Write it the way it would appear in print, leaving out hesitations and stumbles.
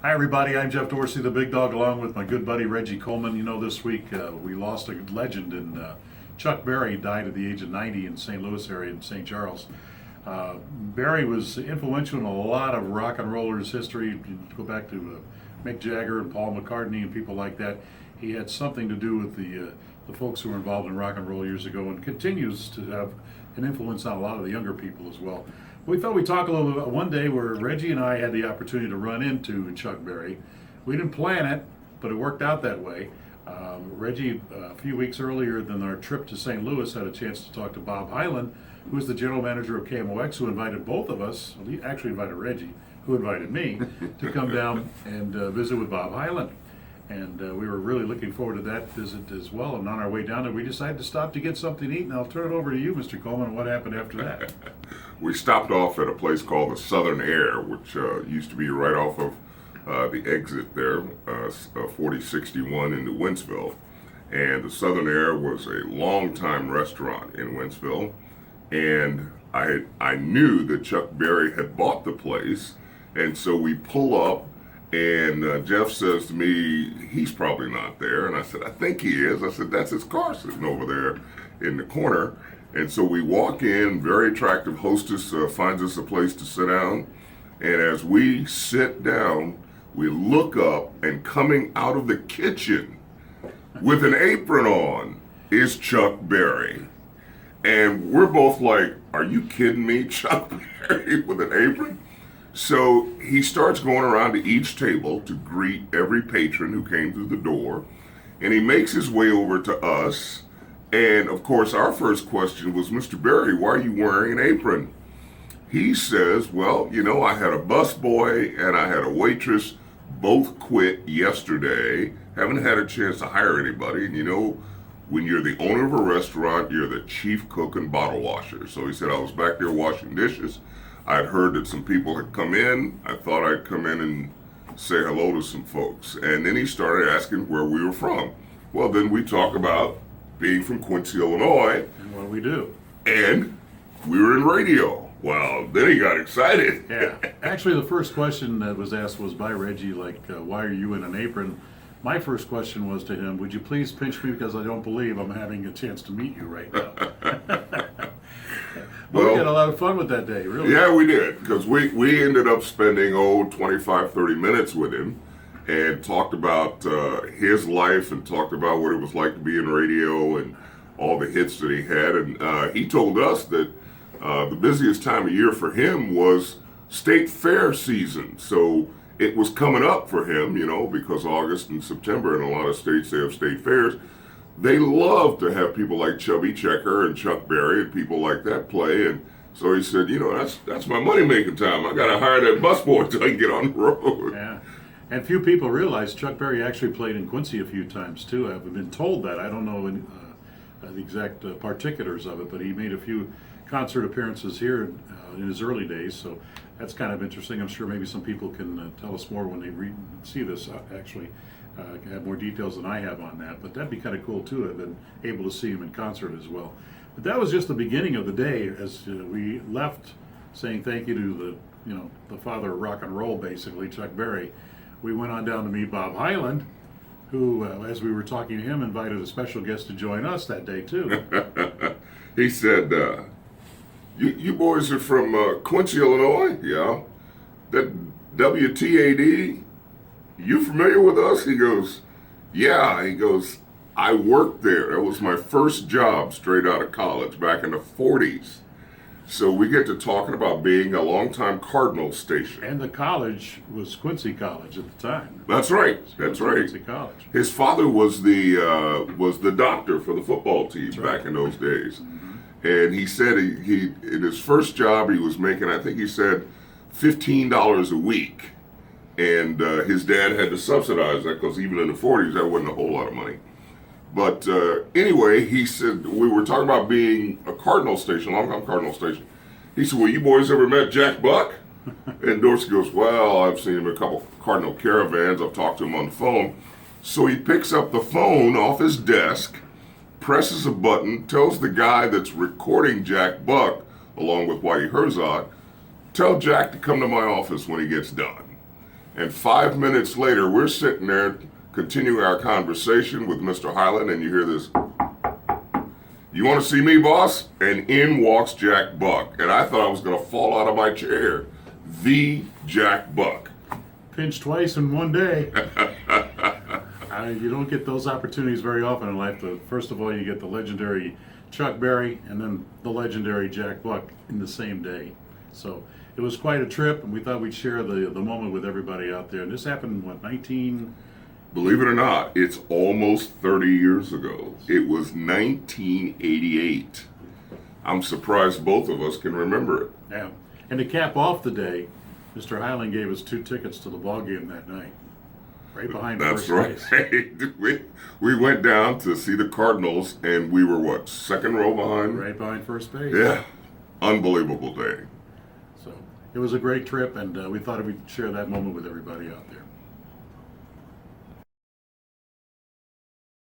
Hi everybody, I'm Jeff Dorsey, the big dog, along with my good buddy Reggie Coleman. You know, this week we lost a legend in Chuck Berry. Died at the age of 90 in St. Louis area in St. Charles. Berry was influential in a lot of rock and rollers' history. You go back to Mick Jagger and Paul McCartney and people like that. He had something to do with the folks who were involved in rock and roll years ago, and continues to have an influence on a lot of the younger people as well. We thought we'd talk a little bit about one day where Reggie and I had the opportunity to run into Chuck Berry. We didn't plan it, but it worked out that way. Reggie, a few weeks earlier than our trip to St. Louis, had a chance to talk to Bob Hyland, who was the general manager of KMOX, who invited both of us, well, he actually invited Reggie, who invited me, to come down and visit with Bob Hyland. And we were really looking forward to that visit as well. And on our way down there, we decided to stop to get something to eat. And I'll turn it over to you, Mr. Coleman. What happened after that? We stopped off at a place called the Southern Air, which used to be right off of the exit there, 4061 into Wentzville. And the Southern Air was a long-time restaurant in Wentzville. And I knew that Chuck Berry had bought the place. And so we pull up. And Jeff says to me, he's probably not there. And I said, I think he is. I said, that's his car sitting over there in the corner. And so we walk in, very attractive hostess finds us a place to sit down. And as we sit down, we look up, and coming out of the kitchen with an apron on is Chuck Berry. And we're both like, are you kidding me, Chuck Berry with an apron? So he starts going around to each table to greet every patron who came through the door, and he makes his way over to us. And of course, our first question was, Mr. Berry, why are you wearing an apron? He says, well, you know, I had a busboy and I had a waitress, both quit yesterday. Haven't had a chance to hire anybody. And you know, when you're the owner of a restaurant, you're the chief cook and bottle washer. So he said, I was back there washing dishes. I'd heard that some people had come in. I thought I'd come in and say hello to some folks. And then he started asking where we were from. Well, then we talk about being from Quincy, Illinois. And what we do. And we were in radio. Well, then he got excited. Yeah. Actually, the first question that was asked was by Reggie, like, why are you in an apron? My first question was to him, would you please pinch me because I don't believe I'm having a chance to meet you right now. Well, we had a lot of fun with that day, really. Yeah, we did, because we ended up spending, 25, 30 minutes with him and talked about his life and talked about what it was like to be in radio and all the hits that he had. And he told us that the busiest time of year for him was state fair season. So it was coming up for him, you know, because August and September in a lot of states they have state fairs. They love to have people like Chubby Checker and Chuck Berry and people like that play. And so he said, you know, that's my money-making time. I got to hire that busboy till I can get on the road. Yeah. And few people realize Chuck Berry actually played in Quincy a few times, too. I've been told that. I don't know the exact particulars of it, but he made a few concert appearances here in his early days. So that's kind of interesting. I'm sure maybe some people can tell us more when they see this, actually. Have more details than I have on that, but that'd be kind of cool too to have been able to see him in concert as well. But that was just the beginning of the day as we left, saying thank you to the father of rock and roll, basically, Chuck Berry. We went on down to meet Bob Hyland, who, as we were talking to him, invited a special guest to join us that day too. He said, you boys are from Quincy, Illinois? Yeah. That WTAD? You familiar with us? He goes, yeah. He goes, I worked there. That was my first job straight out of college back in the 40s. So we get to talking about being a longtime Cardinal station. And the college was Quincy College at the time. That's right. That's right. Quincy College. His father was the doctor for the football team back in those days. Mm-hmm. And he said he in his first job he was making, I think he said, $15 a week. And his dad had to subsidize that because even in the 40s, that wasn't a whole lot of money. But anyway, he said, we were talking about being a Cardinal station, long-time Cardinal station. He said, well, you boys ever met Jack Buck? And Dorsey goes, well, I've seen him in a couple Cardinal caravans. I've talked to him on the phone. So he picks up the phone off his desk, presses a button, tells the guy that's recording Jack Buck, along with Whitey Herzog, tell Jack to come to my office when he gets done. And 5 minutes later, we're sitting there continuing our conversation with Mr. Highland, and you hear this, "You want to see me, boss?" And in walks Jack Buck. And I thought I was going to fall out of my chair. The Jack Buck. Pinched twice in one day. You don't get those opportunities very often in life. First of all, you get the legendary Chuck Berry and then the legendary Jack Buck in the same day. So it was quite a trip, and we thought we'd share the moment with everybody out there. And this happened, what, 19... Believe it or not, it's almost 30 years ago. It was 1988. I'm surprised both of us can remember it. Yeah. And to cap off the day, Mr. Highland gave us 2 tickets to the ball game that night. Right behind That's first right. base. we went down to see the Cardinals, and we were, what, second row behind? Right behind first base. Yeah. Unbelievable day. So it was a great trip, and we thought we'd share that moment with everybody out there.